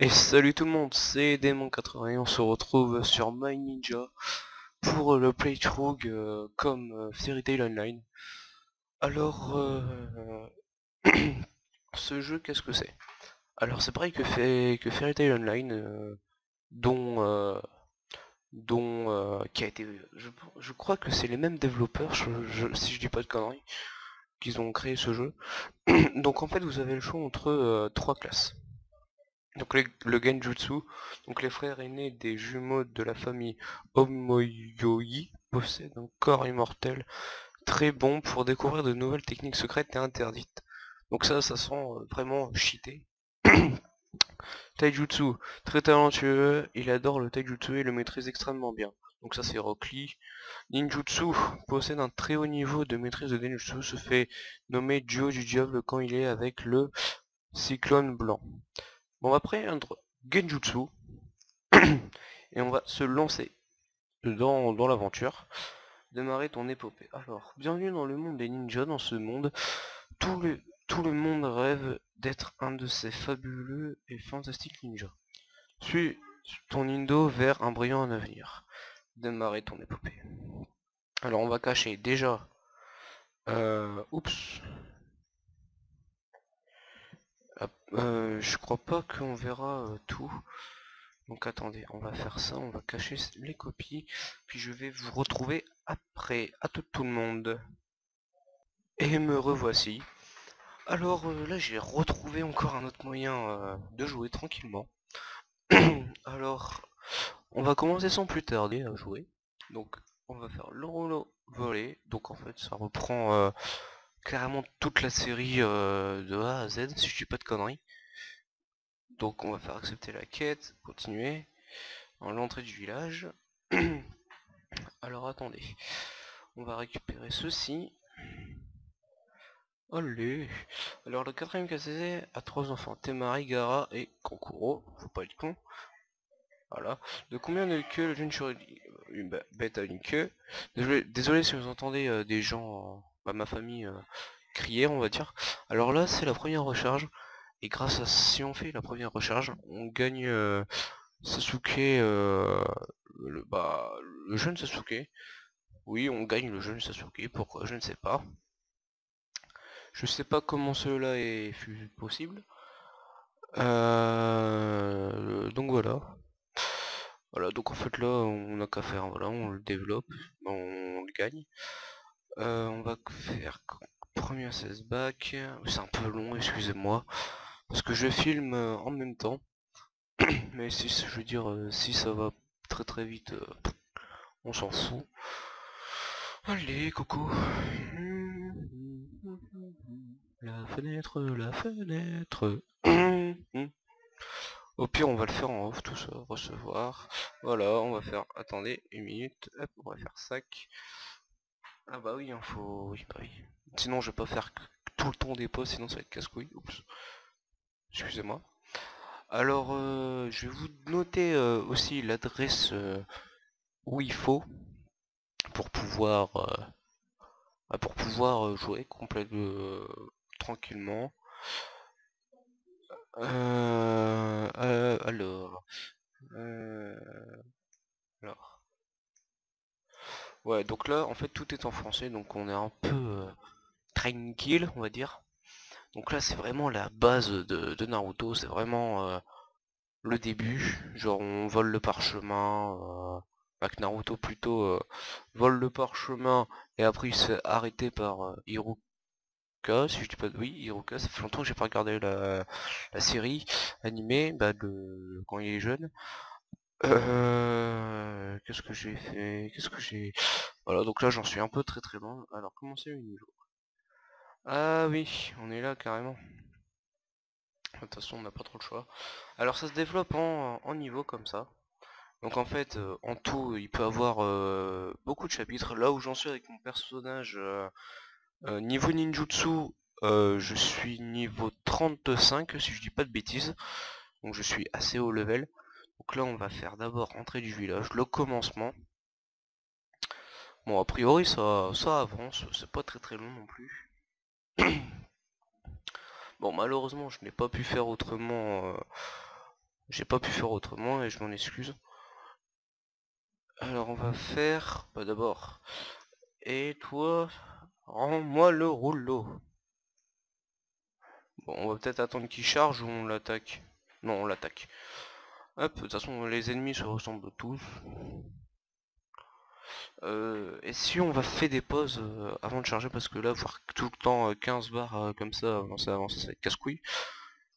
Et salut tout le monde, c'est Démon80 et on se retrouve sur My Ninja pour le playthrough comme Fairy Tail Online. Alors, ce jeu, qu'est-ce que c'est? Alors c'est pareil que Fairy Tail Online, qui a été... Je crois que c'est les mêmes développeurs, si je dis pas de conneries, qu'ils ont créé ce jeu. Donc en fait vous avez le choix entre trois classes. Donc le Genjutsu, donc les frères aînés des jumeaux de la famille Omoyoi possèdent un corps immortel très bon pour découvrir de nouvelles techniques secrètes et interdites. Donc ça sent vraiment cheaté. Taijutsu, très talentueux, il adore le taijutsu et le maîtrise extrêmement bien. Donc ça c'est Rock Lee. Ninjutsu possède un très haut niveau de maîtrise de ninjutsu, se fait nommer duo du diable quand il est avec le cyclone blanc. Bon, on va prendre Genjutsu et on va se lancer dans l'aventure, démarrer ton épopée. Alors, bienvenue dans le monde des ninjas. Dans ce monde, tout le monde rêve d'être un de ces fabuleux et fantastiques ninjas. Suis ton indo vers un brillant avenir. Démarrer ton épopée. Alors, on va cacher déjà... oups. Je crois pas qu'on verra tout. Donc attendez, on va faire ça, on va cacher les copies, puis je vais vous retrouver après. À tout le monde. Et me revoici. Alors là j'ai retrouvé encore un autre moyen de jouer tranquillement. Alors on va commencer sans plus tarder à jouer. Donc on va faire le rouleau volé. Donc en fait ça reprend carrément toute la série de A à Z si je dis pas de conneries. Donc on va faire accepter la quête, continuer, dans l'entrée du village. Alors attendez, on va récupérer ceci. Allez. Alors le quatrième cassé a trois enfants, Temari, Gara et Kankuro, faut pas être con. Voilà. De combien de queues le jeune Shuri... Une bête à une queue. Désolé si vous entendez des gens, ma famille, crier on va dire. Alors là c'est la première recharge. Et grâce à si on fait la première recharge, on gagne Sasuke, le jeune Sasuke. Oui, on gagne le jeune Sasuke, pourquoi je ne sais pas. Je sais pas comment cela fut possible. Donc voilà. Voilà, donc en fait là, on a qu'à faire, voilà, on le développe, on le gagne. On va faire premier 16 back. C'est un peu long, excusez-moi. Parce que je filme en même temps. Mais si, je veux dire, si ça va très très vite, on s'en fout. Allez, Coco. La fenêtre, la fenêtre. Au pire, on va le faire en off, tout ça, recevoir. Voilà, on va faire, attendez, une minute, hop, on va faire sac. Ah bah oui, oui, bah oui. Sinon, je vais pas faire tout le temps des pauses, sinon ça va être casse-couille. Oups, excusez-moi. Alors, je vais vous noter aussi l'adresse où il faut pour pouvoir jouer tranquillement. Alors, euh, alors, ouais, donc là, en fait, tout est en français, donc on est un peu tranquille, on va dire. Donc là, c'est vraiment la base de Naruto, c'est vraiment le début. Genre, on vole le parchemin, avec Naruto plutôt vole le parchemin, et après il se fait arrêter par Hiruka, si je dis pas de... Oui, Hiruka, ça fait longtemps que j'ai pas regardé la série animée, quand il est jeune. Qu'est-ce que j'ai fait? Qu'est-ce que j'ai... Voilà, donc là j'en suis un peu très très loin. Alors, comment c'est le niveau? Ah oui, on est là carrément. De toute façon, on n'a pas trop le choix. Alors ça se développe en niveau comme ça. Donc en fait, en tout, il peut avoir beaucoup de chapitres. Là où j'en suis avec mon personnage, niveau ninjutsu, je suis niveau 35, si je dis pas de bêtises. Donc je suis assez haut level. Donc là, on va faire d'abord entrée du village, le commencement. Bon, a priori, ça avance, c'est pas très très long non plus. Bon, malheureusement, je n'ai pas pu faire autrement J'ai pas pu faire autrement et je m'en excuse. Alors on va faire, bah d'abord, et toi, rends-moi le rouleau. Bon, on va peut-être attendre qu'il charge ou on l'attaque. Non, on l'attaque. Hop, de toute façon les ennemis se ressemblent tous. Et si on va faire des pauses avant de charger, parce que là, voir tout le temps 15 barres comme ça, avancer, ça va être casse-couille.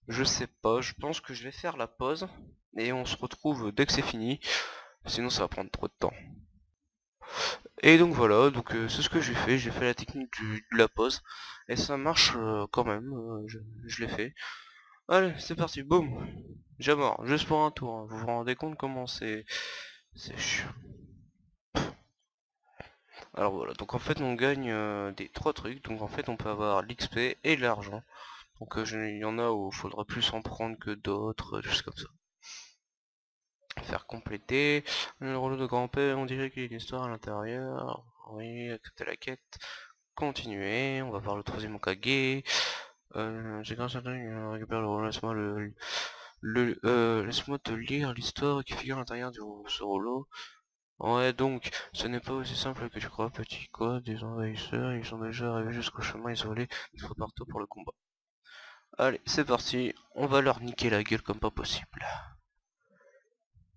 Je sais pas, je pense que je vais faire la pause, et on se retrouve dès que c'est fini, sinon ça va prendre trop de temps. Et donc voilà, donc c'est ce que j'ai fait la technique de la pause, et ça marche quand même, je l'ai fait. Allez, c'est parti, boum, j'ai mort, juste pour un tour, hein. Vous vous rendez compte comment c'est chiant. Alors voilà, donc en fait on gagne des trois trucs, donc en fait on peut avoir l'XP et l'argent. Donc il y en a où il faudra plus en prendre que d'autres, juste comme ça. Faire compléter. Le rouleau de grand-père, on dirait qu'il y a une histoire à l'intérieur. Oui, accepter la quête. Continuer, on va voir le troisième Okage. J'ai grâce à récupère le rouleau, laisse-moi te lire l'histoire qui figure à l'intérieur de ce rouleau. Ouais, donc, ce n'est pas aussi simple que tu crois, petit quoi, des envahisseurs, ils sont déjà arrivés jusqu'au chemin isolé, il faut partout pour le combat. Allez, c'est parti, on va leur niquer la gueule comme pas possible.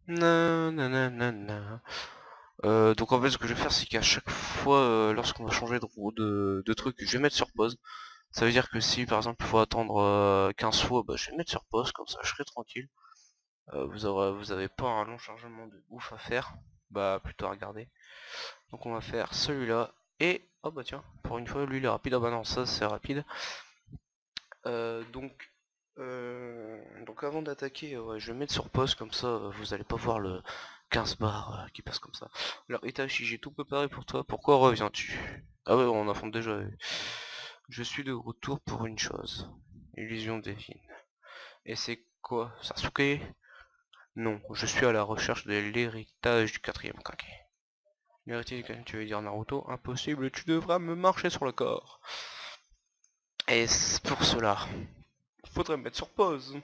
Nananana. Donc en fait ce que je vais faire c'est qu'à chaque fois lorsqu'on va changer de truc, je vais mettre sur pause. Ça veut dire que si par exemple il faut attendre 15 fois, bah, je vais mettre sur pause, comme ça je serai tranquille. Vous avez pas un long chargement de ouf à faire, bah plutôt à regarder. Donc on va faire celui-là, et oh bah tiens, pour une fois lui il est rapide, ah bah non ça c'est rapide. Donc avant d'attaquer, ouais, je vais mettre sur pause, comme ça vous allez pas voir le 15 bar qui passe comme ça. Alors Itachi, j'ai tout préparé pour toi, pourquoi reviens-tu? Ah ouais, on affronte déjà. Je suis de retour pour une chose. Illusion divine. Et c'est quoi, Sasuke? Non, je suis à la recherche de l'héritage du quatrième Kage. L'héritage du quatrième, tu veux dire Naruto? Impossible, tu devras me marcher sur le corps. Et pour cela, faudrait me mettre sur pause.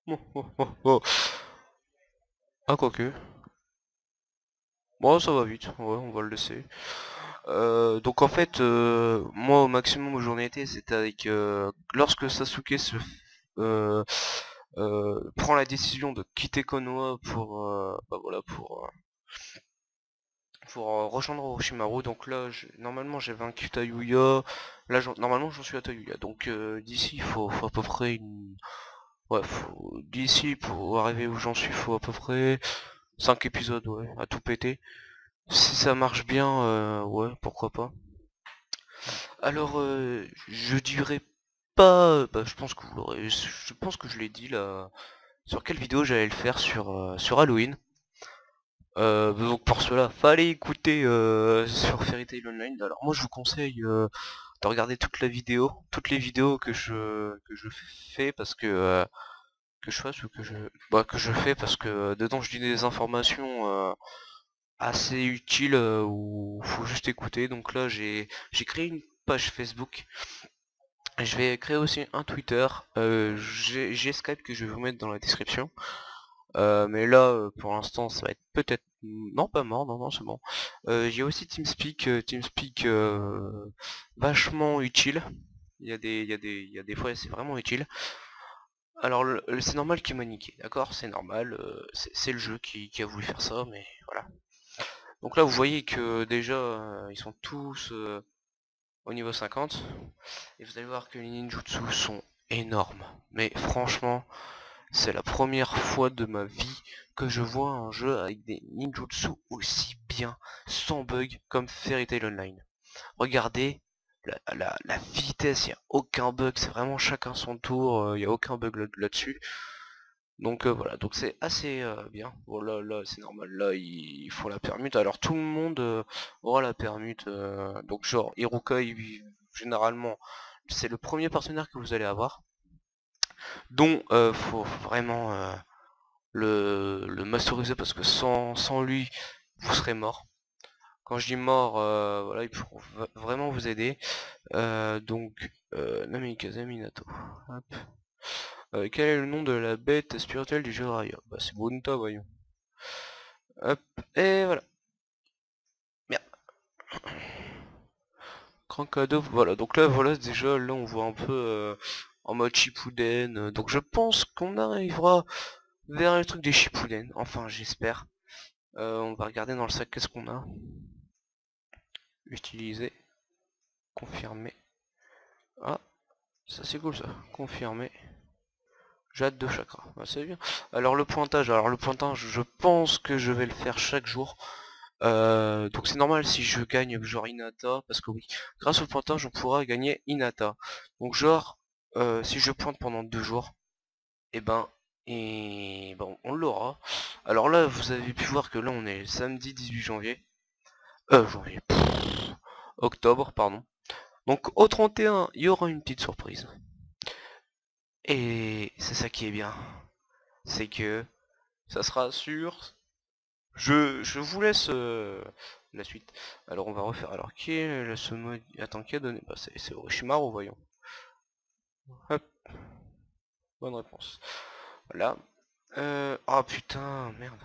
Oh, oh, oh, oh. Ah, quoique. Bon, ça va vite, ouais, on va le laisser. Donc en fait, moi au maximum où j'en étais, c'était avec lorsque Sasuke euh, prend la décision de quitter Konoha pour, bah voilà, pour rejoindre Orochimaru. Donc là, normalement j'ai vaincu Tayuya. Là, normalement j'en suis à Tayuya. Donc d'ici, faut à peu près une... Ouais, d'ici pour arriver où j'en suis, faut à peu près 5 épisodes, ouais, à tout péter. Si ça marche bien, ouais, pourquoi pas. Alors, je dirais pas, bah, je pense que vous l'aurez, je pense que je l'ai dit là, sur quelle vidéo j'allais le faire sur Halloween. Donc pour cela, fallait écouter sur Fairy Tail Online. Alors moi je vous conseille de regarder toute la vidéo, toutes les vidéos que je fais parce que je fasse ou que je fais parce que dedans je dis des informations assez utile où faut juste écouter. Donc là j'ai créé une page Facebook. Je vais créer aussi un Twitter. J'ai Skype que je vais vous mettre dans la description. Mais là pour l'instant ça va être peut-être... Non pas mort, non non c'est bon. J'ai aussi TeamSpeak, TeamSpeak vachement utile. Il y a des fois c'est vraiment utile. Alors c'est normal qu'il m'a niqué, d'accord, c'est normal, c'est le jeu qui a voulu faire ça, mais voilà. Donc là vous voyez que déjà ils sont tous au niveau 50 et vous allez voir que les ninjutsu sont énormes. Mais franchement, c'est la première fois de ma vie que je vois un jeu avec des ninjutsu aussi bien, sans bug, comme Fairy Tail Online. Regardez la vitesse, il n'y a aucun bug, c'est vraiment chacun son tour, il n'y a aucun bug là-dessus. Donc voilà, donc c'est assez bien. Bon là c'est normal, là il faut la permute. Alors tout le monde aura la permute. Donc genre Iruka, généralement c'est le premier partenaire que vous allez avoir. Donc faut vraiment le masteriser parce que sans lui vous serez mort. Quand je dis mort, voilà, il faut vraiment vous aider. Donc Namikaze Minato. Hop. Quel est le nom de la bête spirituelle du Jiraiya? Bah c'est Bunta, voyons. Hop, et voilà. Merde. Grand cadeau, voilà. Donc là, voilà, déjà, là on voit un peu en mode Shippuden. Donc je pense qu'on arrivera vers le truc des Shippuden. Enfin, j'espère. On va regarder dans le sac qu'est-ce qu'on a. Utiliser. Confirmer. Ah, ça c'est cool ça. Confirmer. Jade de chakra. Bah, c'est bien. Alors le pointage, je pense que je vais le faire chaque jour. Donc c'est normal si je gagne genre Hinata, parce que oui, grâce au pointage on pourra gagner Hinata. Donc genre, si je pointe pendant 2 jours, et ben, on l'aura. Alors là, vous avez pu voir que là on est samedi 18 janvier. Janvier. Octobre, pardon. Donc au 31, il y aura une petite surprise. Et c'est ça qui est bien. C'est que ça sera sûr. Je vous laisse la suite. Alors on va refaire. Alors qui est la mode. Attends, qui a donné. Bah c'est Orochimaru, voyons. Hop, bonne réponse. Voilà. Ah putain, merde.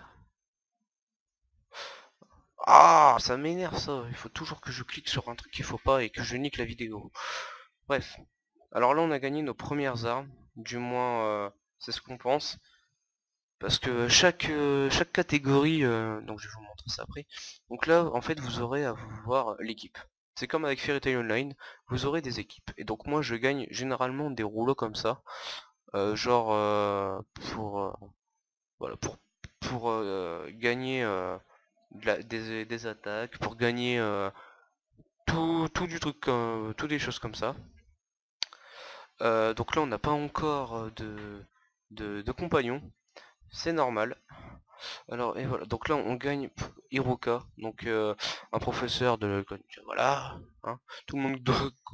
Ah, ça m'énerve ça. Il faut toujours que je clique sur un truc qu'il faut pas et que je nique la vidéo. Bref. Alors là on a gagné nos premières armes. Du moins c'est ce qu'on pense. Parce que chaque catégorie, donc je vais vous montrer ça après. Donc là, en fait, vous aurez à voir l'équipe. C'est comme avec Fairy Tail Online, vous aurez des équipes. Et donc moi, je gagne généralement des rouleaux comme ça, genre pour voilà pour gagner des attaques, pour gagner tout du truc, tout des choses comme ça. Donc là, on n'a pas encore de compagnons, c'est normal. Alors et voilà, donc là on gagne Hiroka, donc un professeur de l'école. Voilà, hein, tout le monde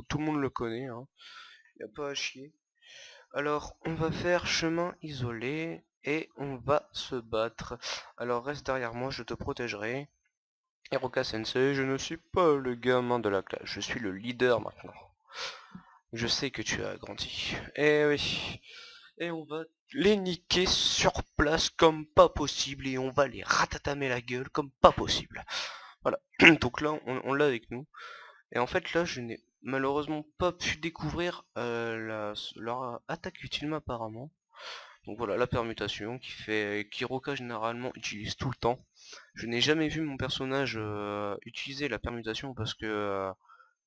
tout le monde le connaît, hein, y a pas à chier. Alors on va faire chemin isolé et on va se battre. Alors reste derrière moi, je te protégerai. Hiroka Sensei, je ne suis pas le gamin de la classe, je suis le leader maintenant. Je sais que tu as grandi. Eh oui. Et on va les niquer sur place comme pas possible et on va les ratatamer la gueule comme pas possible. Voilà, donc là on l'a avec nous. Et en fait là je n'ai malheureusement pas pu découvrir leur attaque ultime apparemment. Donc voilà la permutation qui fait qu'Hiroka généralement utilise tout le temps. Je n'ai jamais vu mon personnage utiliser la permutation parce que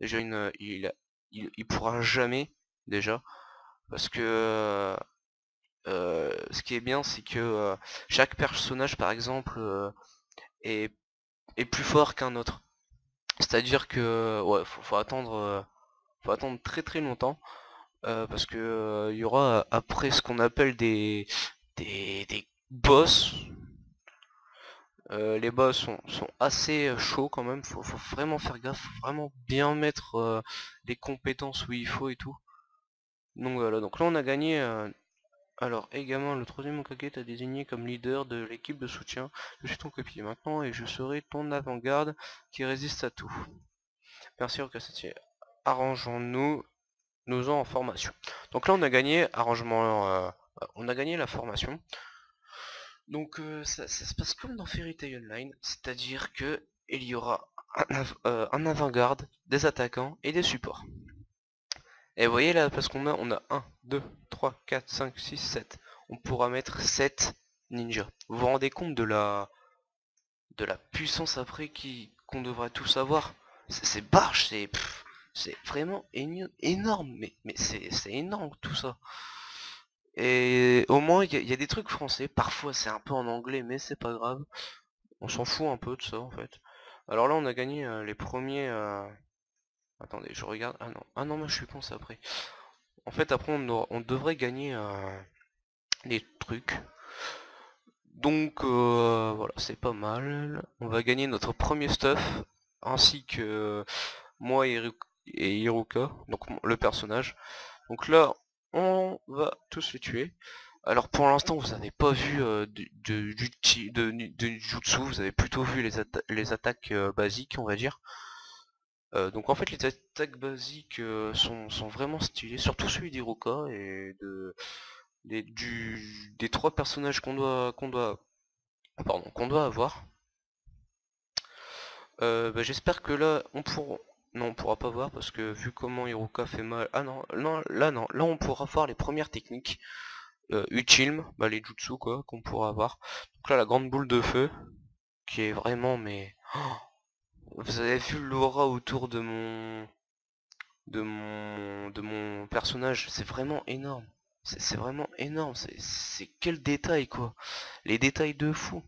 déjà il pourra jamais déjà. Parce que ce qui est bien, c'est que chaque personnage, par exemple, est plus fort qu'un autre. C'est-à-dire que ouais, faut attendre très très longtemps parce que il y aura après ce qu'on appelle des boss. Les boss sont assez chauds quand même. Faut vraiment faire gaffe, faut vraiment bien mettre les compétences où il faut et tout. Donc voilà. Donc là on a gagné. Alors également le troisième Hokage t'a désigné comme leader de l'équipe de soutien. Je suis ton copier maintenant et je serai ton avant-garde qui résiste à tout. Merci Okasatier. Arrangeons-nous, nous en formation. Donc là on a gagné arrangement, on a gagné la formation. Donc ça se passe comme dans Fairy Tail Online, c'est-à-dire que il y aura un avant-garde, des attaquants et des supports. Et vous voyez là, parce on a 1, 2, 3, 4, 5, 6, 7. On pourra mettre 7 ninjas. Vous vous rendez compte de la puissance après qu'on devrait tous avoir? C'est barge, c'est vraiment énorme, mais c'est énorme tout ça. Et au moins il y a des trucs français, parfois c'est un peu en anglais mais c'est pas grave. On s'en fout un peu de ça en fait. Alors là on a gagné les premiers... Attendez, je regarde... Ah non, moi je suis con, c'est après. En fait après on devrait gagner des trucs. Donc voilà, c'est pas mal. On va gagner notre premier stuff, ainsi que moi et Hiruka, donc le personnage. Donc là, on va tous les tuer. Alors pour l'instant, vous n'avez pas vu de jutsu, vous avez plutôt vu les attaques basiques, on va dire. Donc en fait, les attaques basiques sont vraiment stylées, surtout celui d'Hiruka et des 3 personnages qu'on doit avoir. Bah, j'espère que là on pourra pas voir parce que vu comment Hiruka fait mal. Ah non, non, là on pourra voir les premières techniques utiles, bah, les jutsu quoi, qu'on pourra avoir. Donc là la grande boule de feu, qui est vraiment mais. Vous avez vu l'aura autour de mon personnage, c'est vraiment énorme. C'est vraiment énorme, c'est quel détail quoi. Les détails de fou.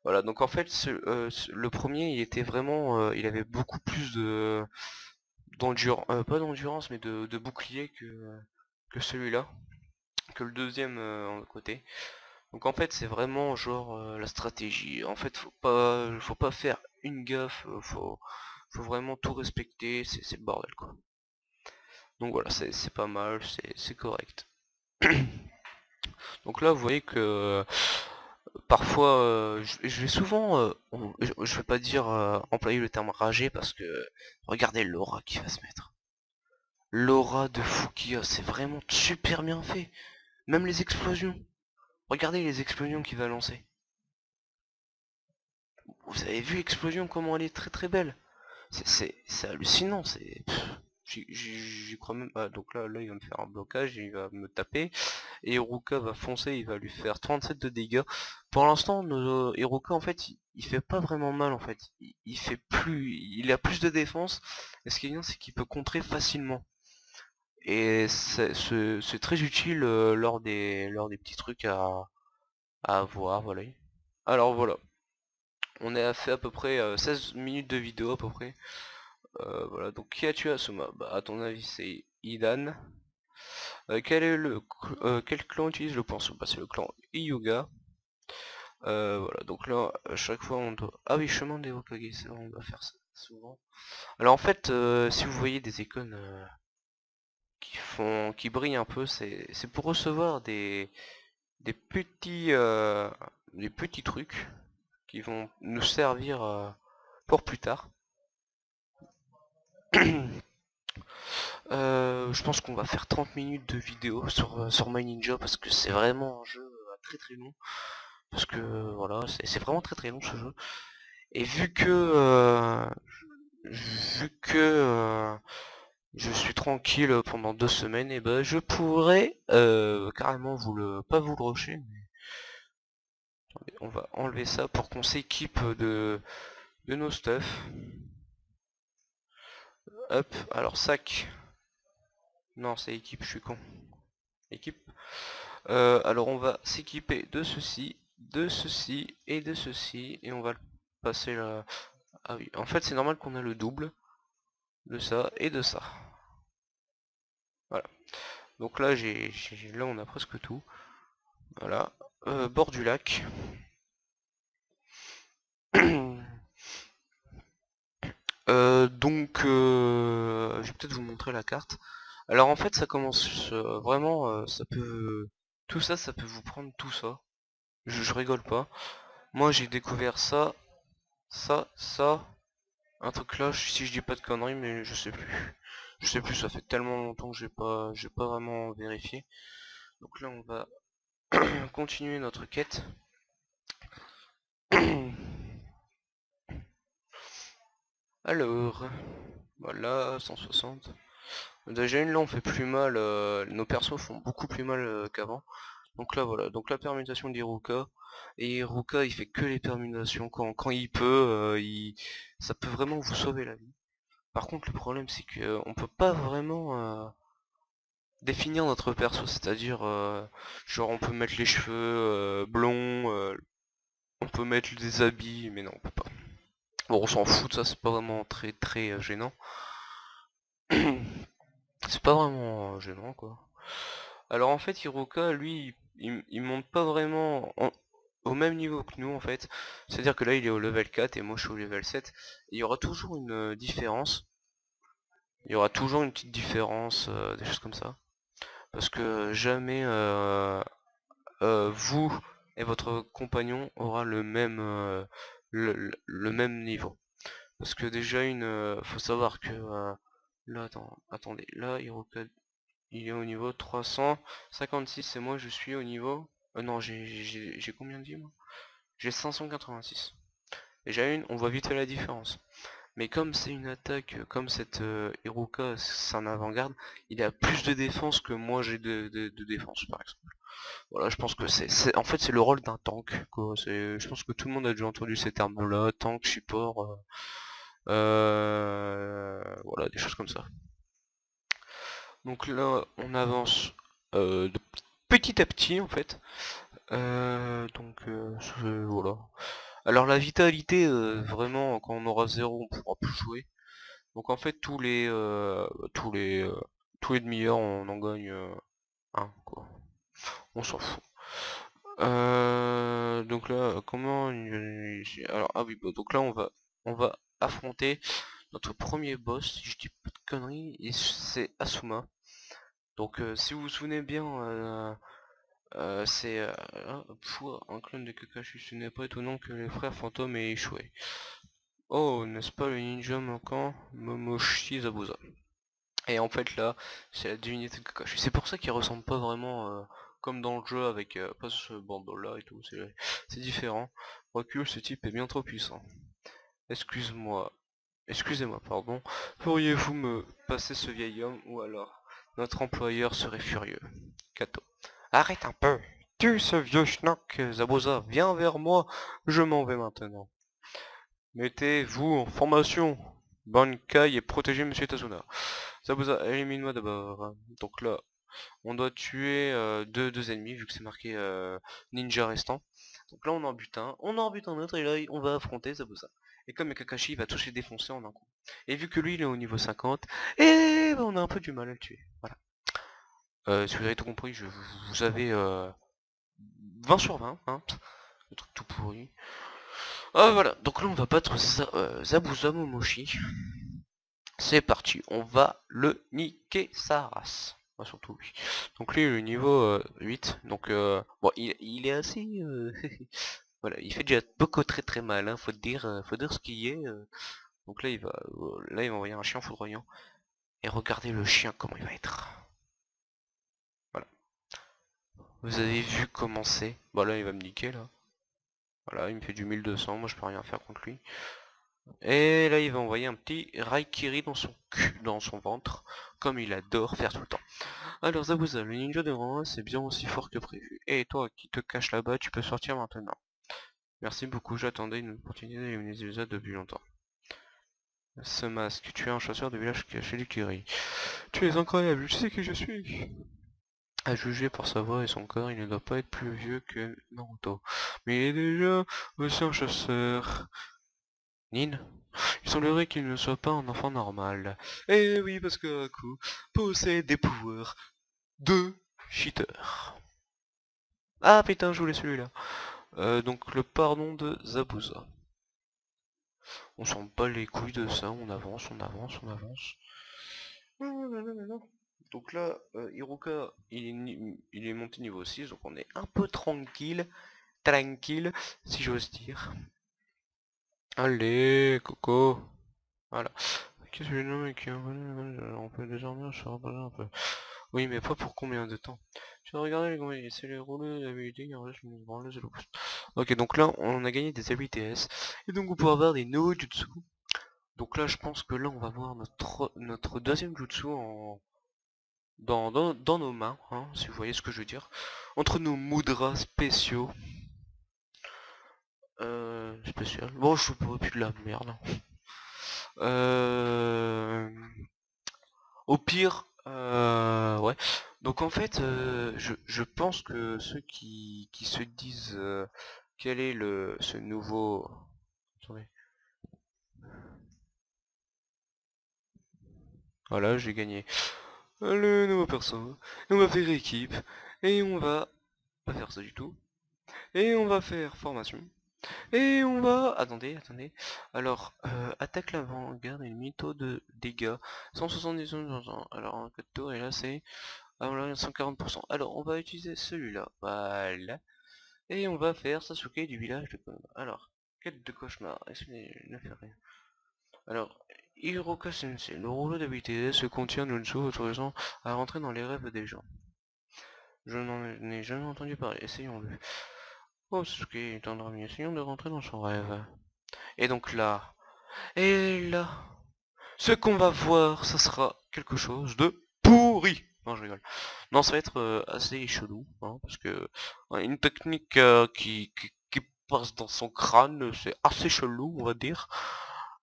Voilà, donc en fait, le premier, il était vraiment, il avait beaucoup plus de d'endurance, pas d'endurance, mais de bouclier que celui-là, que le deuxième en côté. Donc en fait, c'est vraiment genre la stratégie. En fait, faut pas faire une gaffe, faut vraiment tout respecter. C'est le bordel quoi. Donc voilà, c'est pas mal, c'est correct. Donc là, vous voyez que parfois, je vais souvent, je vais pas dire employer le terme rager parce que regardez l'aura qui va se mettre. L'aura de fou qu'il y a, c'est vraiment super bien fait. Même les explosions. Regardez les explosions qu'il va lancer. Vous avez vu l'explosion comment elle est très très belle. C'est hallucinant, c'est. J'y crois même pas. Donc là il va me faire un blocage, il va me taper. Et Iruka va foncer, il va lui faire 37 de dégâts. Pour l'instant, Iruka en fait, il fait pas vraiment mal en fait. Il fait plus, il a plus de défense. Et ce qui est bien, c'est qu'il peut contrer facilement. Et c'est très utile lors des petits trucs à avoir, voilà. Alors voilà, on a fait à peu près 16 minutes de vidéo à peu près. Voilà, donc qui a tué Asuma? Bah à ton avis c'est Idan. Quel clan utilise le pinceau? Bah c'est le clan Hyuga. Voilà, donc là, à chaque fois on doit. Ah oui, chemin des Hokage, c'est vrai, on doit faire ça souvent. Alors en fait, si vous voyez des icônes qui brillent un peu, c'est pour recevoir des des petits trucs qui vont nous servir pour plus tard. Je pense qu'on va faire 30 minutes de vidéo sur My Ninja parce que c'est vraiment un jeu très très long. Parce que voilà, c'est vraiment très très long ce jeu. Et vu que je suis tranquille pendant 2 semaines, et ben je pourrais carrément pas vous le rusher. Mais attendez, on va enlever ça pour qu'on s'équipe de nos stuff. Hop, alors sac. Non, c'est équipe, je suis con. Équipe. Alors on va s'équiper de ceci et de ceci. Et on va le passer là. Ah oui, en fait c'est normal qu'on a le double de ça et de ça. Voilà. Donc là là on a presque tout. Voilà. Bord du lac. Je vais peut-être vous montrer la carte. Alors en fait ça commence vraiment, ça peut. Tout ça, ça peut vous prendre tout ça. Je rigole pas. Moi j'ai découvert ça, ça, un truc là, si je dis pas de conneries, mais je sais plus. Je sais plus, ça fait tellement longtemps que j'ai pas vraiment vérifié. Donc là on va continuer notre quête. Alors, voilà, 160. Déjà une là on fait plus mal, nos persos font beaucoup plus mal qu'avant. Donc là voilà, donc la permutation d'Iruka. Et Iruka il fait que les permutations quand il peut, ça peut vraiment vous sauver la vie. Par contre le problème c'est que on peut pas vraiment définir notre perso, c'est-à-dire genre on peut mettre les cheveux blonds, on peut mettre des habits, mais non on peut pas. Bon on s'en fout de ça, c'est pas vraiment très très gênant. C'est pas vraiment gênant quoi. Alors en fait Hiroka lui il monte pas vraiment au même niveau que nous en fait. C'est-à-dire que là il est au level 4 et moi je suis au level 7. Et il y aura toujours une différence. Il y aura toujours une petite différence, des choses comme ça. Parce que jamais vous et votre compagnon aura le même niveau. Parce que déjà faut savoir que là attendez, là Hiroka il est au niveau 356 et moi je suis au niveau... non, j'ai combien dit moi? J'ai 586. Déjà une, on voit vite fait la différence. Mais comme c'est une attaque, comme cette Iruka, c'est un avant-garde, il a plus de défense que moi j'ai de défense par exemple. Voilà, je pense que en fait c'est le rôle d'un tank, quoi. Je pense que tout le monde a déjà entendu ces termes-là, tank, support, voilà, des choses comme ça. Donc là, on avance de petit à petit en fait. Voilà. Alors la vitalité, vraiment, quand on aura 0, on pourra plus jouer. Donc en fait, tous les demi-heures, on en gagne un, quoi. On s'en fout. Donc là, comment... Alors, ah oui, bah, donc là, on va affronter notre premier boss, si je dis pas de conneries, et c'est Asuma. Donc si vous vous souvenez bien, c'est un clone de Kakashi. Ce n'est pas étonnant que les frères fantômes aient échoué. Oh, n'est-ce pas le ninja manquant Momoshi Zabuza? Et en fait là, c'est la divinité de Kakashi. C'est pour ça qu'il ressemble pas vraiment comme dans le jeu avec pas ce bandeau là et tout. C'est différent. Recule, ce type est bien trop puissant. Excusez-moi, pardon. Pourriez-vous me passer ce vieil homme ou alors notre employeur serait furieux. Kato. Arrête un peu. Tu ce vieux schnock, Zabuza, viens vers moi. Je m'en vais maintenant. Mettez-vous en formation. Bankai et protégez Monsieur Tazuna. Zabuza, élimine-moi d'abord. Donc là, on doit tuer deux ennemis, vu que c'est marqué ninja restant. Donc là, on en bute un. On en bute un autre, et là, on va affronter Zabuza. Et comme Kakashi, il va tous les défoncer en un coup. Et vu que lui, il est au niveau 50, et on a un peu du mal à le tuer. Voilà. Si vous avez tout compris, vous avez 20 sur 20, hein. Le truc tout pourri. Ah voilà, donc là on va battre Zabuza Momoshi. C'est parti, on va le niquer sa race. Enfin, surtout lui. Donc lui il est au niveau 8. Donc bon il est assez... voilà, il fait déjà beaucoup très très mal, hein, faut dire ce qu'il y est. Donc là il va envoyer un chien foudroyant. Et regardez le chien comment il va être. Voilà. Vous avez vu comment c'est. Bon là il va me niquer là. Voilà, il me fait du 1200, moi je peux rien faire contre lui. Et là, il va envoyer un petit Raikiri dans son cul, dans son ventre, comme il adore faire tout le temps. Alors Zabuza, le ninja de rang 1, c'est bien aussi fort que prévu. Et toi, qui te caches là-bas, tu peux sortir maintenant. Merci beaucoup, j'attendais une opportunité d'éliminer Zabuza depuis longtemps. Ce masque, tu es un chasseur de village caché du Kiri. Tu es incroyable, je sais qui je suis. À juger par sa voix et son corps, il ne doit pas être plus vieux que Naruto. Mais il est déjà aussi un chasseur. Nin? Il semblerait qu'il ne soit pas un enfant normal. Eh oui, parce que Haku possède des pouvoirs de cheater. Ah putain, je voulais celui-là. Donc le pardon de Zabuza. On s'en bat les couilles de ça, on avance, on avance, on avance. Donc là, Iruka, il est monté niveau 6, donc on est un peu tranquille, si j'ose dire. Allez, Coco. Voilà. Qu'est-ce que je nomme qui on peut désormais se reposer un peu. Oui, mais pas pour combien de temps? Tu vas regarder les c'est les rouleaux d'habilité, je me branle le pouce. Ok, donc là, on a gagné des habilités et donc on peut avoir des nouveaux jutsu. Donc là, je pense que là, on va voir notre deuxième jutsu dans nos mains, hein, si vous voyez ce que je veux dire. Entre nos mudras spéciaux. Spécial. Bon, je suis pas plus de la merde. Au pire, ouais. Donc en fait, je pense que ceux qui se disent quel est ce nouveau... Attendez. Voilà, j'ai gagné le nouveau perso. Et on va faire équipe. Et on va pas faire ça du tout. Et on va faire formation. Et on va... Attendez, attendez. Alors, attaque l'avant-garde et mytho de dégâts. 170 ans. Alors, un code tour, et là c'est... Ah voilà, 140%. Alors, on va utiliser celui-là. Voilà. Et on va faire Sasuke du village de Konoha. Alors, quête de cauchemar. Est-ce qu'il ne fait rien? Alors, Hiroka Sensei, le rouleau d'habilité se contient d'une sous autorisant à rentrer dans les rêves des gens. Je n'en ai jamais entendu parler, essayons-le. Oh, Sasuke est un drame, essayons de rentrer dans son rêve. Et donc là, et là, ce qu'on va voir, ça sera quelque chose de pourri. Non, je rigole. Non, ça va être assez chelou, hein, parce que une technique qui passe dans son crâne, c'est assez chelou, on va dire.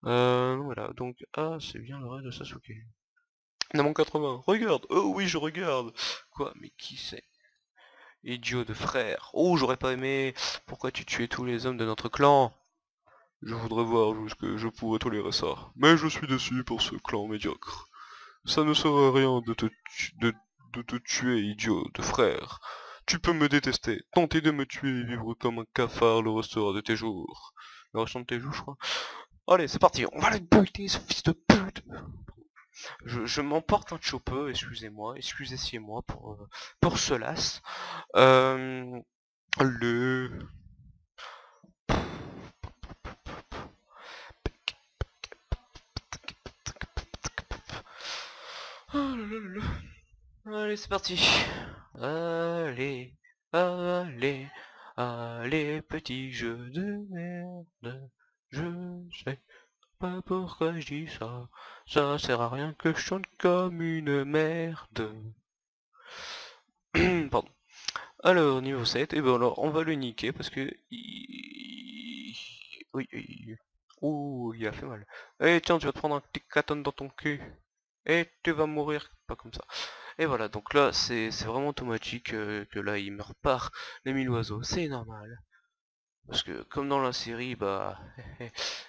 Voilà, donc, ah, c'est bien le rêve de Sasuke. Namon 80, regarde, oh oui, je regarde. Quoi, mais qui c'est? Idiot de frère. Oh, j'aurais pas aimé. Pourquoi tu tuais tous les hommes de notre clan? Je voudrais voir jusque je pourrais tolérer ça. Mais je suis déçu pour ce clan médiocre. Ça ne sert à rien de te tuer, idiot de frère. Tu peux me détester, tenter de me tuer et vivre comme un cafard le restant de tes jours. Le restant de tes jours, je crois. Allez, c'est parti, on va le buter, ce fils de pute. Je m'emporte un chopper, excusez-moi, excusez-moi pour cela. Le... Oh là là là là. Allez, c'est parti. Allez, allez, allez, petit jeu de merde. Je sais pas pourquoi je dis ça. Ça sert à rien que je chante comme une merde. Pardon. Alors, niveau 7, et ben alors, on va le niquer parce que... Oui, ouh, il a fait mal. Eh tiens, tu vas te prendre un petit caton dans ton cul. Et tu vas mourir, pas comme ça. Et voilà, donc là, c'est vraiment automatique que là, il meurt par les 1000 oiseaux. C'est normal. Parce que, comme dans la série, bah...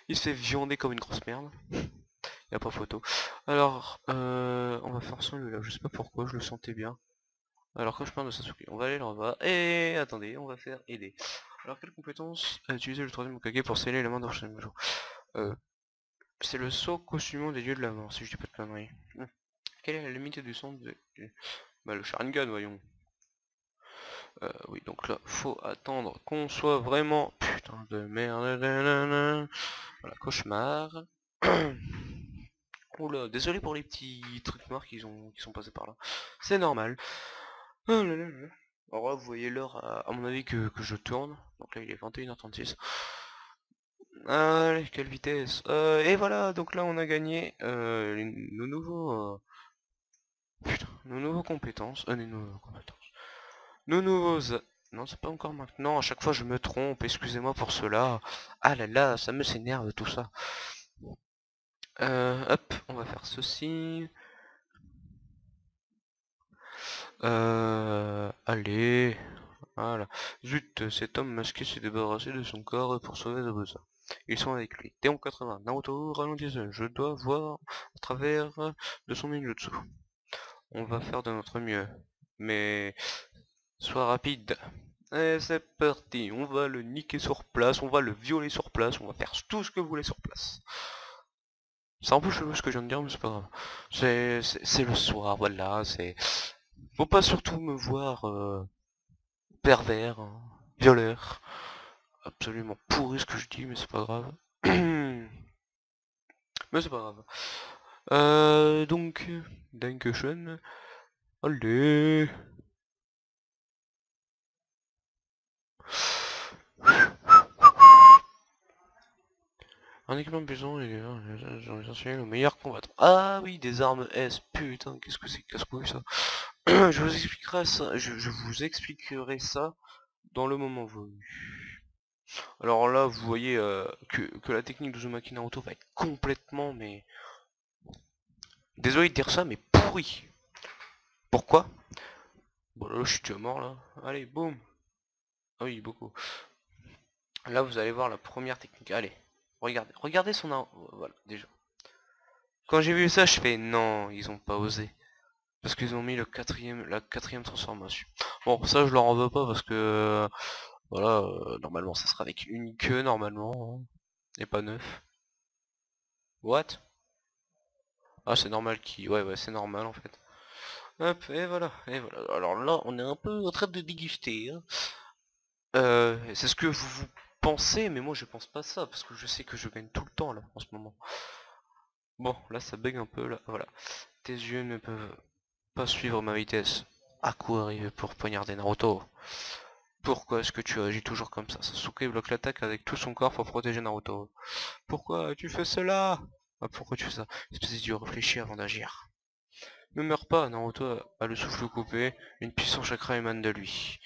il se fait viander comme une grosse merde. Y a pas photo. Alors, on va faire ça, lui, là. Je sais pas pourquoi, je le sentais bien. Alors quand je parle de Sasuke, on va aller là-bas. Et attendez, on va faire aider. Alors quelle compétence a utilisé le troisième Hokage pour sceller la main d'Orshamajo? C'est le saut costumant des dieux de la mort, si je dis pas de conneries. Quelle est la limite du son de... Bah le Sharingan, voyons. Oui, donc là, faut attendre qu'on soit vraiment... Putain de merde. Voilà, cauchemar. Oula, désolé pour les petits trucs noirs qui sont passés par là. C'est normal. Oh là là là. Alors là, vous voyez l'heure à mon avis que je tourne. Donc là, il est 21h36. Allez, quelle vitesse. Et voilà, donc là, on a gagné nos nouveaux... putain, nos nouveaux compétences. Nos nouveaux compétences. Nos nouveaux... Non, c'est pas encore maintenant. À chaque fois, je me trompe. Excusez-moi pour cela. Ah là là, ça me s'énerve tout ça. Hop, on va faire ceci. Allez. Voilà. Zut, cet homme masqué s'est débarrassé de son corps pour sauver Zabuza. Ils sont avec lui. Théon 80. Naruto, ralentissez. Je dois voir à travers de son ninjutsu. On va faire de notre mieux. Mais sois rapide. Et c'est parti. On va le niquer sur place. On va le violer sur place. On va faire tout ce que vous voulez sur place. C'est un peu chelou ce que je viens de dire, mais c'est pas grave. C'est le soir, voilà. Faut pas surtout me voir pervers, hein, violeur. Absolument pourri ce que je dis, mais c'est pas grave. Mais c'est pas grave. Donc, Dankeschön. Allez. Un équipement puissant et j'en ai essentiel le meilleur combattant. Ah oui, des armes S. Putain, qu'est-ce que c'est casse-couille ça. Je vous expliquerai ça. Je vous expliquerai ça dans le moment venu. Alors là, vous voyez que la technique de Uzumaki Naruto va être complètement, mais... Désolé de dire ça, mais pourri. Pourquoi? Bon là, je suis déjà mort là. Allez, boum. Ah oui, beaucoup. Là, vous allez voir la première technique. Allez, regardez son arme. Voilà, déjà. Quand j'ai vu ça, je fais non, ils ont pas osé. Parce qu'ils ont mis la quatrième transformation. Bon, ça, je leur en veux pas parce que... voilà, normalement, ça sera avec une queue, normalement. Hein, et pas neuf. What? Ah, c'est normal qui... Ouais, c'est normal, en fait. Hop, et voilà, et voilà. Alors là, on est un peu en train de déguster. Hein. C'est ce que vous pensez, mais moi je pense pas ça, parce que je sais que je gagne tout le temps là en ce moment. Bon, là ça bug un peu, là, voilà. Tes yeux ne peuvent pas suivre ma vitesse. À quoi arriver pour poignarder Naruto? Pourquoi est-ce que tu agis toujours comme ça? Sasuke bloque l'attaque avec tout son corps pour protéger Naruto. Pourquoi tu fais cela? Ah, pourquoi tu fais ça? Espèce d'idiot, réfléchis avant d'agir. Ne meurs pas, Naruto a le souffle coupé, une puissance chakra émane de lui.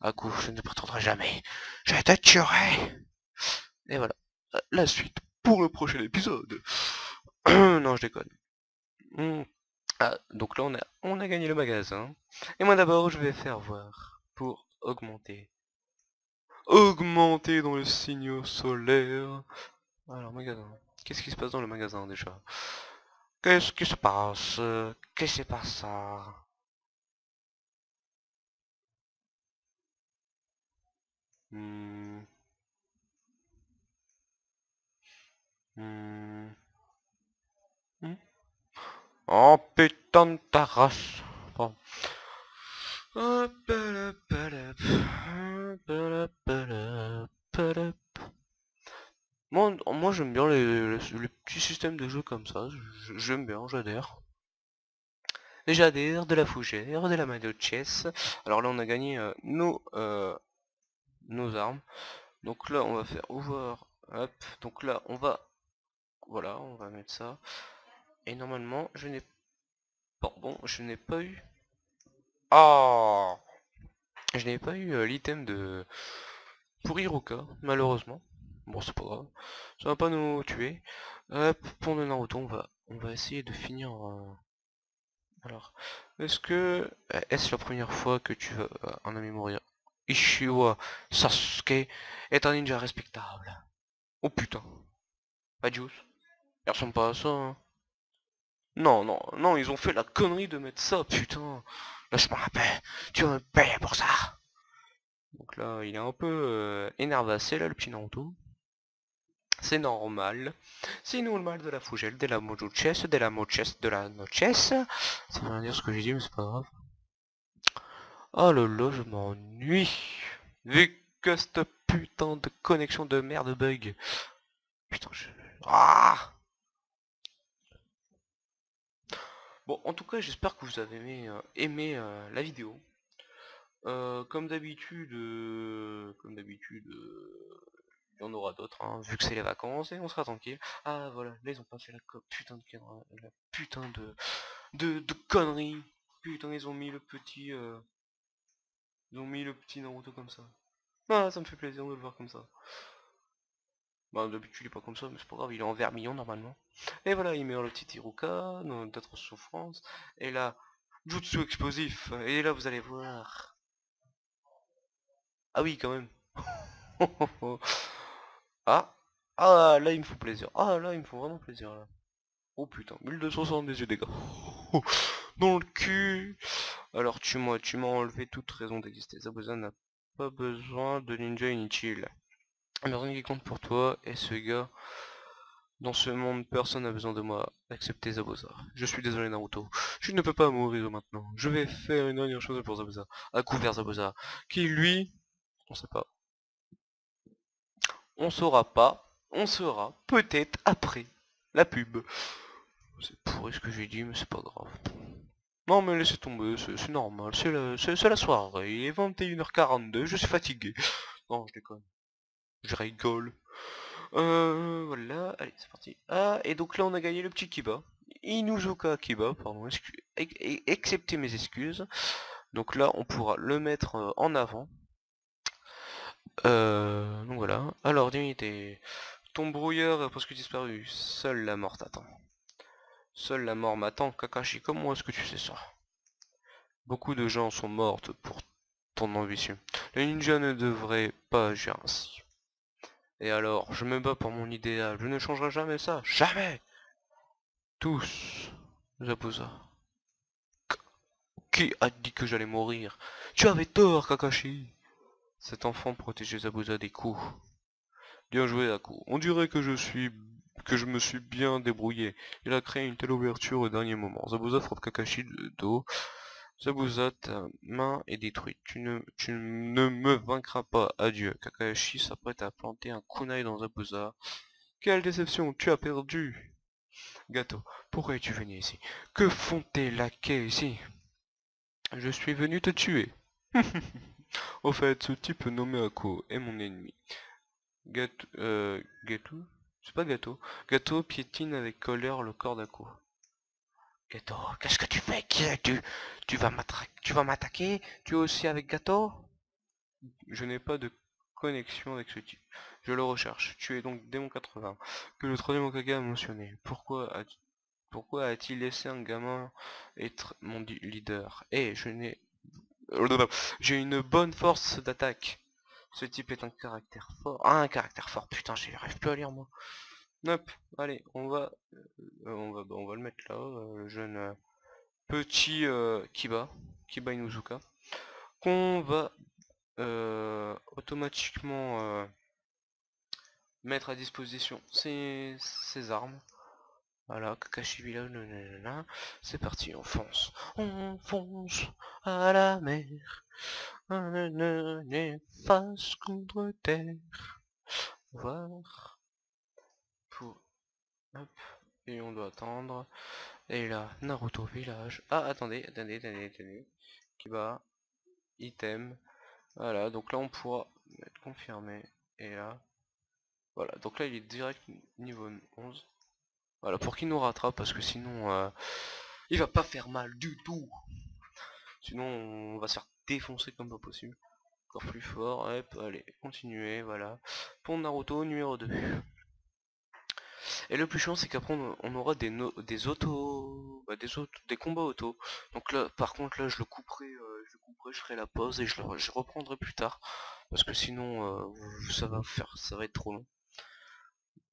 Aku, je ne prétendrai jamais. Je te tuerai! Et voilà. La suite pour le prochain épisode. Non, je déconne. Ah, donc là on a gagné le magasin. Et moi d'abord je vais faire voir pour augmenter. Augmenter dans le signaux solaire. Alors magasin. Qu'est-ce qui se passe dans le magasin déjà? Qu'est-ce qui se passe? Qu'est-ce qui se passe ça? Hmm, hmm, hmm. Oh putain de ta race. Pardon. Moi j'aime bien les petits systèmes de jeu comme ça, j'aime bien, j'adhère. J'adhère, de la fougère, de la main de chess. Alors là on a gagné nos armes. Donc là on va faire over, hop, donc là on va, voilà, on va mettre ça. Et normalement je n'ai pas, bon, je n'ai pas eu, ah, je n'ai pas eu l'item de pour Hiruka, malheureusement. Bon c'est pas grave, ça va pas nous tuer. Hop, pour le Naruto on va essayer de finir. Alors, est-ce la première fois que tu vas un ami mourir? Ishiwa Sasuke est un ninja respectable. Oh putain, pas Juice. Il ressemble pas à ça, hein. Non, non, non, ils ont fait la connerie de mettre ça, putain. Lâche-moi la paix, tu vas me payer pour ça. Donc là, il est un peu énervacé, là, le petit Naruto. C'est normal. C'est normal de la fougelle, de la mojo chess, de la mochess, de la no chess. Ça veut rien dire ce que j'ai dit, mais c'est pas grave. Oh là là, je m'ennuie. Vu que cette putain de connexion de merde bug. Putain, je... Ah! Bon, en tout cas, j'espère que vous avez aimé la vidéo. Comme d'habitude, il y en aura d'autres, hein, vu que c'est les vacances, et on sera tranquille. Ah, voilà, là, ils ont pas fait la putain de connerie. Putain, ils ont mis le petit Naruto comme ça. Ah, ça me fait plaisir de le voir comme ça. Bah d'habitude il est pas comme ça, mais c'est pas grave, il est en vermillon normalement. Et voilà, il meurt le petit Iruka, d'autres souffrances. Et là, Jutsu explosif. Et là vous allez voir. Ah oui quand même. Ah. Ah là il me faut plaisir. Ah là il me faut vraiment plaisir là. Oh putain, 1270 dégâts. Dans le cul. Alors tu m'as enlevé toute raison d'exister. Zabuza n'a pas besoin de ninja inutile. Mais rien qui compte pour toi, et ce gars. Dans ce monde, personne n'a besoin de moi, excepté Zabuza. Je suis désolé Naruto, je ne peux pas mourir maintenant. Je vais faire une dernière chose pour Zabuza. À coup vers Zabuza. Qui lui, on sait pas. On saura pas. On saura peut-être après la pub. C'est pourri ce que j'ai dit, mais c'est pas grave. Non mais laissez tomber, c'est normal, c'est la soirée, il est 21h42, je suis fatigué. Non, je déconne. Je rigole. Voilà, allez, c'est parti. Ah, et donc là, on a gagné le petit Kiba. Inuzuka Kiba, pardon, acceptez mes excuses. Donc là, on pourra le mettre en avant. Donc voilà. Alors, divinité. Ton brouilleur a presque disparu. Seule la mort t'attend. Seule la mort m'attend. Kakashi, comment est-ce que tu sais ça? Beaucoup de gens sont mortes pour ton ambition. Les ninjas ne devraient pas agir ainsi. Et alors, je me bats pour mon idéal. Je ne changerai jamais ça. Jamais! Tous, Zabuza. Qui a dit que j'allais mourir? Tu avais tort, Kakashi. Cet enfant protégeait Zabuza des coups. Bien joué, Aku. On dirait que je me suis bien débrouillé. Il a créé une telle ouverture au dernier moment. Zabuza frappe Kakashi de dos. Zabuza, ta main est détruite. Tu ne me vaincras pas. Adieu. Kakashi s'apprête à planter un kunai dans Zabuza. Quelle déception, tu as perdu. Gato, pourquoi es-tu venu ici? Que font tes laquais ici? Je suis venu te tuer. Au fait, ce type nommé Ako est mon ennemi. Gato? C'est pas Gâteau. Gâteau piétine avec colère le corps d'Ako. Gâteau, qu'est-ce que tu fais? Qui es-tu? Tu vas m'attaquer? Tu es aussi avec Gâteau? Je n'ai pas de connexion avec ce type. Je le recherche. Tu es donc Démon 80, que le troisième Hokage a mentionné. Pourquoi a-t-il laissé un gamin être mon leader? Eh, j'ai une bonne force d'attaque. Ce type est un caractère fort. Ah, un caractère fort. Putain, j'arrive plus à lire moi. Hop, allez, on va le mettre là, le jeune petit Kiba Inuzuka, qu'on va automatiquement mettre à disposition ses armes. Voilà, Kakashi Village, nanana. C'est parti, on fonce. On fonce à la mer. Face contre terre. Voir. Pour... Hop. Et on doit attendre. Et là, Naruto Village. Ah, attendez. Kiba. Item. Voilà, donc là on pourra mettre confirmé. Et là. Voilà, donc là il est direct niveau 11. Voilà, pour qu'il nous rattrape, parce que sinon il va pas faire mal du tout. Sinon on va se faire défoncer comme pas possible. Encore plus fort, hop, allez, continuez, voilà. Pour Naruto numéro 2. Et le plus chiant c'est qu'après on aura des autos. Bah, des combats auto. Donc là par contre là je le couperai, je ferai la pause et je reprendrai plus tard. Parce que sinon ça va être trop long.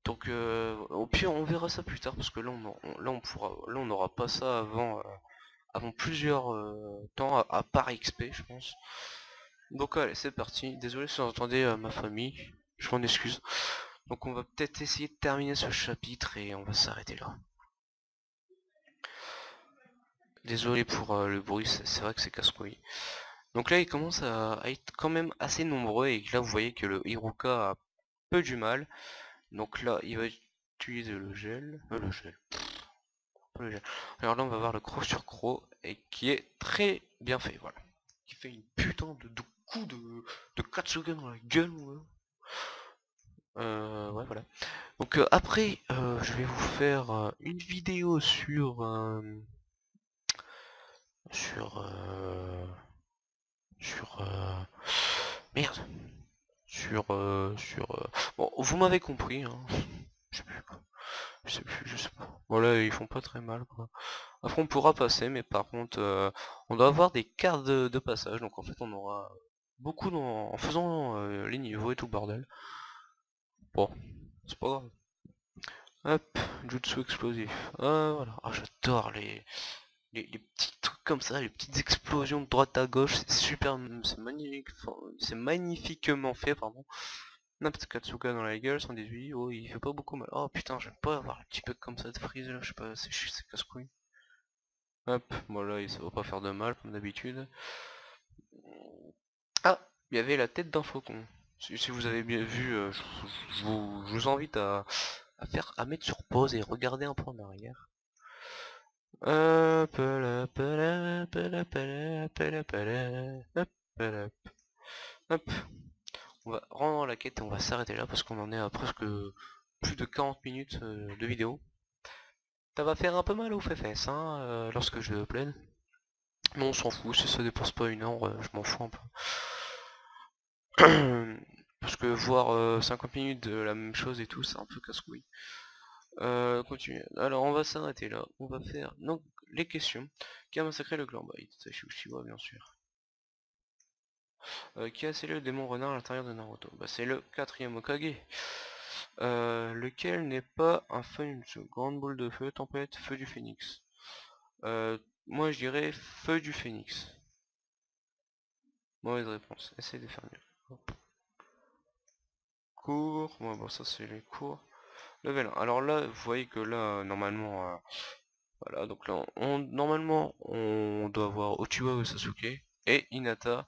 Donc au pire on verra ça plus tard parce que là on n'aura pas ça avant plusieurs temps à part XP je pense. Donc allez c'est parti, désolé si vous entendez ma famille, je m'en excuse. Donc on va peut-être essayer de terminer ce chapitre et on va s'arrêter là. Désolé pour le bruit, c'est vrai que c'est casse-couille. Donc là il commence à être quand même assez nombreux et là vous voyez que le Hiruka a peu du mal. Donc là il va utiliser le gel. Alors là on va voir le croc sur croc et qui est très bien fait, voilà. Qui fait une putain de coup de Katsuga dans la gueule, ouais. Ouais voilà. Donc après je vais vous faire une vidéo sur sur merde bon vous m'avez compris hein. Je sais plus quoi. Je sais pas. Voilà, ils font pas très mal quoi. Après on pourra passer, mais par contre on doit avoir des cartes de passage, donc en fait on aura beaucoup en faisant les niveaux et tout le bordel. Bon, c'est pas grave. Hop, jutsu explosif. Ah voilà, ah, j'adore les petits trucs comme ça, les petites explosions de droite à gauche, c'est super, c'est magnifique, c'est magnifiquement fait, pardon. Katsuka dans la gueule, 118, oh il fait pas beaucoup mal. Oh putain, j'aime pas avoir un petit peu comme ça de frise là, je sais pas, c'est casse-couille. Hop, voilà, ça va pas faire de mal comme d'habitude. Ah, il y avait la tête d'un faucon. Si vous avez bien vu, je vous invite à mettre sur pause et regarder un peu en arrière. Hop, hop, hop, hop, hop, hop, hop, hop. On va rendre la quête et on va s'arrêter là parce qu'on en est à presque plus de 40 minutes de vidéo. Ça va faire un peu mal aux fesses hein, lorsque je plaide. Mais on s'en fout, si ça dépasse pas une heure, je m'en fous un peu. Parce que voir 50 minutes de la même chose et tout, c'est un peu casse-couille. Continue. Alors on va s'arrêter là. On va faire donc les questions. Qui a massacré le clan? Bah Itachi Uchiwa bien sûr. Qui a scellé le démon renard à l'intérieur de Naruto? Bah c'est le 4ème Hokage. Lequel n'est pas un feu, une grande boule de feu, tempête, feu du phénix. Moi je dirais feu du phénix. Mauvaise réponse. Essaye de faire mieux. Hop. Cours. Bon ça c'est les cours. Level 1. Alors là, vous voyez que là, normalement, voilà, donc là, normalement, on doit avoir Ochiwa ou Sasuke et Hinata,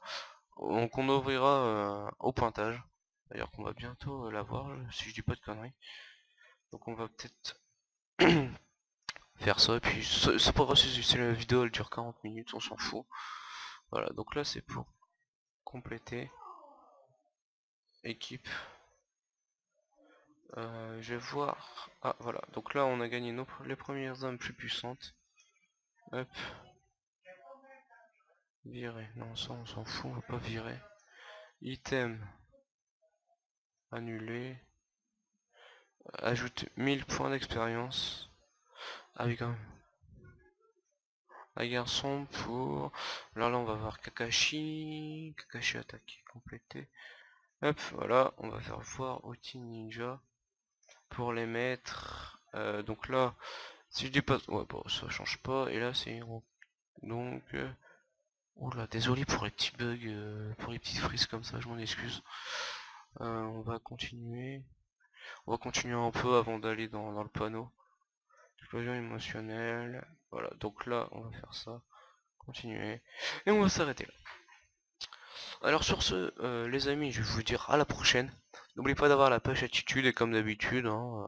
donc on ouvrira au pointage. D'ailleurs qu'on va bientôt l'avoir, si je dis pas de conneries. Donc on va peut-être faire ça, et puis c'est pas grave si la vidéo elle dure 40 minutes, on s'en fout. Voilà, donc là c'est pour compléter équipe. Je vais voir. Ah voilà, donc là on a gagné les premières armes plus puissantes. Hop. Virer, non ça on s'en fout, on va pas virer. Item. Annuler. Ajoute 1000 points d'expérience. Avec un garçon pour... Là on va voir Kakashi. Kakashi attaqué, complété. Hop, voilà, on va faire voir outil ninja. Pour les mettre. Donc là, si je dis pas... Ouais bon, ça change pas. Et là c'est... Donc... Oula, désolé pour les petits bugs, pour les petites frises comme ça, je m'en excuse. On va continuer. On va continuer un peu avant d'aller dans le panneau. Explosion émotionnelle. Voilà, donc là, on va faire ça. Continuer. Et on va s'arrêter là. Alors sur ce, les amis, je vais vous dire à la prochaine. N'oubliez pas d'avoir la page attitude et comme d'habitude, hein,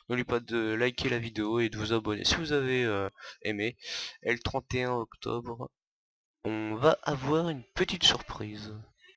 n'oubliez pas de liker la vidéo et de vous abonner si vous avez aimé. Et le 31 octobre, on va avoir une petite surprise.